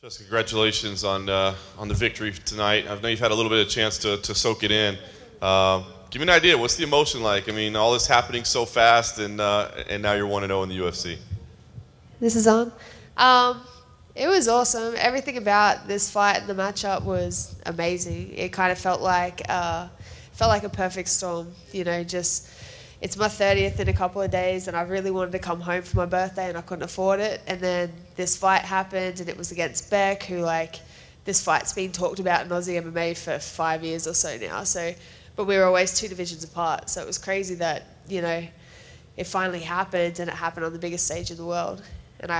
Just congratulations on the victory tonight. I know you've had a little bit of chance to soak it in. Give me an idea. What's the emotion like? I mean, all this happening so fast, and now you're 1-0 in the UFC. This is on. It was awesome. Everything about this fight and the matchup was amazing. It kind of felt like a perfect storm. You know, just it's my 30th in a couple of days, and I really wanted to come home for my birthday, and I couldn't afford it. And then this fight happened, and it was against Beck, who this fight's been talked about in Aussie MMA for 5 years or so now. But we were always 2 divisions apart, so it was crazy that it finally happened, and it happened on the biggest stage in the world. And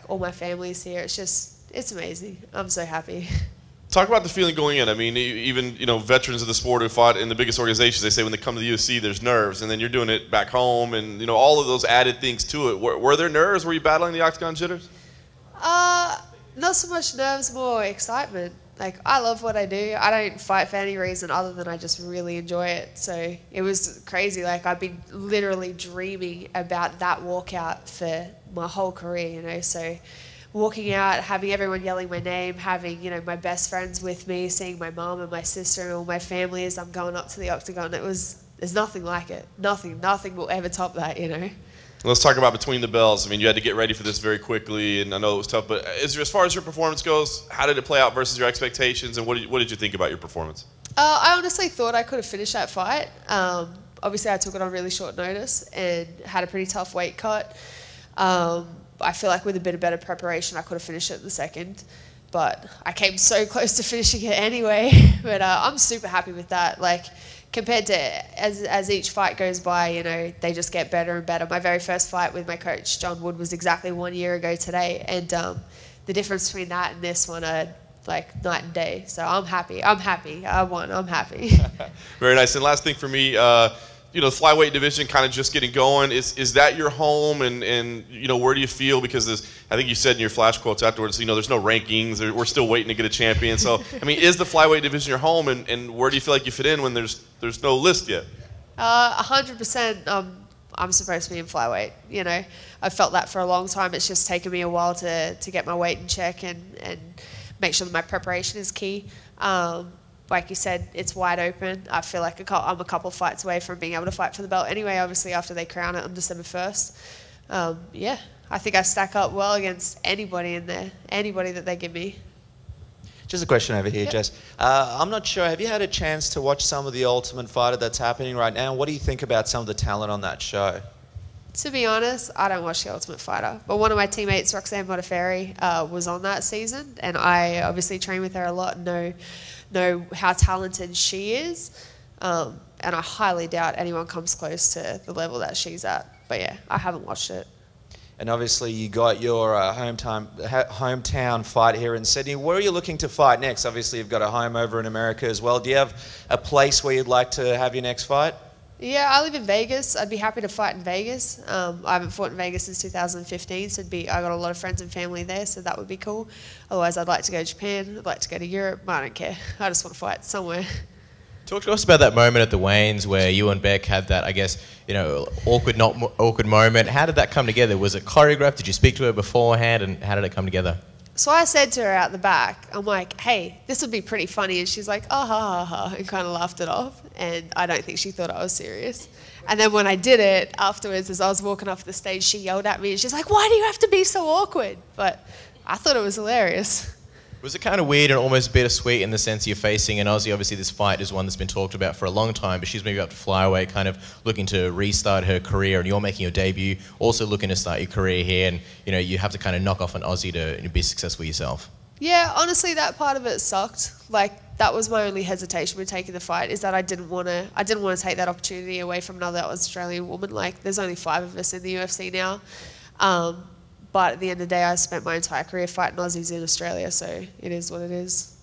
all my family's here. It's amazing. I'm so happy. Talk about the feeling going in. I mean, even veterans of the sport who fought in the biggest organizations, they say when they come to the UFC, there's nerves, and then you're doing it back home, and all of those added things to it. Were there nerves? Were you battling the octagon jitters? Not so much nerves, more excitement. I love what I do. I don't fight for any reason other than I just really enjoy it. So it was crazy. I've been literally dreaming about that walkout for my whole career, So walking out, having everyone yelling my name, having, my best friends with me, seeing my mom and my sister and all my family as I'm going up to the octagon, there's nothing like it. Nothing will ever top that, Let's talk about between the bells. I mean, you had to get ready for this very quickly, and I know it was tough, but as far as your performance goes, how did it play out versus your expectations, and what did you think about your performance? I honestly thought I could have finished that fight. Obviously, I took it on really short notice and had a pretty tough weight cut. I feel like with a bit of better preparation, I could have finished it in the second. But I came so close to finishing it anyway. But I'm super happy with that. Compared to as each fight goes by, they just get better and better. My very first fight with my coach, John Wood, was exactly 1 year ago today. And the difference between that and this one are night and day. So I'm happy. I won. I'm happy. Very nice. And last thing for me, the flyweight division kind of just getting going. Is that your home, and where do you feel? Because I think you said in your flash quotes afterwards, there's no rankings. We're still waiting to get a champion. So, I mean, is the flyweight division your home, and where do you feel like you fit in when there's no list yet? 100%. I'm supposed to be in flyweight. I've felt that for a long time. It's just taken me a while to get my weight in check and make sure that my preparation is key. Like you said, it's wide open. I feel like I'm a couple of fights away from being able to fight for the belt anyway, obviously, after they crown it on December 1st. Yeah, I think I stack up well against anybody in there, anybody that they give me. Just a question over here, Yep. Jess. I'm not sure, have you had a chance to watch some of the Ultimate Fighter that's happening right now? What do you think about some of the talent on that show? To be honest, I don't watch The Ultimate Fighter, but one of my teammates, Roxanne Modafferi, was on that season, and I obviously train with her a lot and know how talented she is, and I highly doubt anyone comes close to the level that she's at. But yeah, I haven't watched it. And obviously you got your hometown fight here in Sydney. Where are you looking to fight next? Obviously you've got a home over in America as well. Do you have a place where you'd like to have your next fight? Yeah, I live in Vegas. I'd be happy to fight in Vegas. I haven't fought in Vegas since 2015, so I got a lot of friends and family there, so that would be cool. Otherwise, I'd like to go to Japan. I'd like to go to Europe. I don't care. I just want to fight somewhere. Talk to us about that moment at the Wayans where you and Beck had that, I guess, awkward, not awkward moment. How did that come together? Was it choreographed? Did you speak to her beforehand, and how did it come together? So I said to her out the back, I'm like, hey, this would be pretty funny. And she's like, oh, ha, ha, ha, and kind of laughed it off. And I don't think she thought I was serious. And then when I did it, afterwards, as I was walking off the stage, she yelled at me. And she's like, why do you have to be so awkward? But I thought it was hilarious. Was it kind of weird and almost bittersweet in the sense you're facing an Aussie? Obviously, this fight is one that's been talked about for a long time, but she's maybe up to flyweight, kind of looking to restart her career, and you're making your debut, also looking to start your career here, and you have to kind of knock off an Aussie to be successful yourself. Yeah, honestly, that part of it sucked. That was my only hesitation with taking the fight, is that I didn't want to take that opportunity away from another Australian woman. There's only 5 of us in the UFC now. But at the end of the day, I spent my entire career fighting Aussies in Australia, so it is what it is.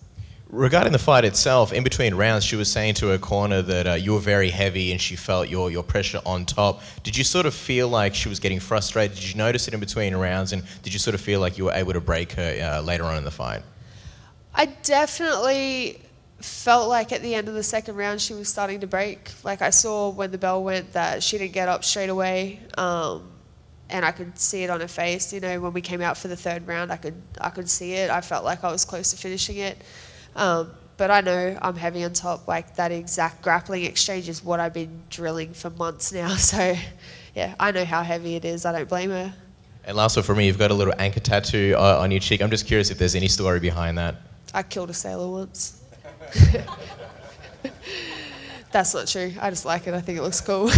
Regarding the fight itself, in between rounds, she was saying to her corner that you were very heavy and she felt your pressure on top. Did you sort of feel like she was getting frustrated? Did you notice it in between rounds, and did you sort of feel like you were able to break her later on in the fight? I definitely felt like at the end of the second round she was starting to break. I saw when the bell went that she didn't get up straight away. and I could see it on her face. You know, when we came out for the third round, I could see it. I felt like I was close to finishing it. But I know I'm heavy on top. Like, that exact grappling exchange is what I've been drilling for months now. So, yeah, I know how heavy it is. I don't blame her. And last one for me, you've got a little anchor tattoo on your cheek. I'm just curious if there's any story behind that. I killed a sailor once. That's not true. I just like it. I think it looks cool.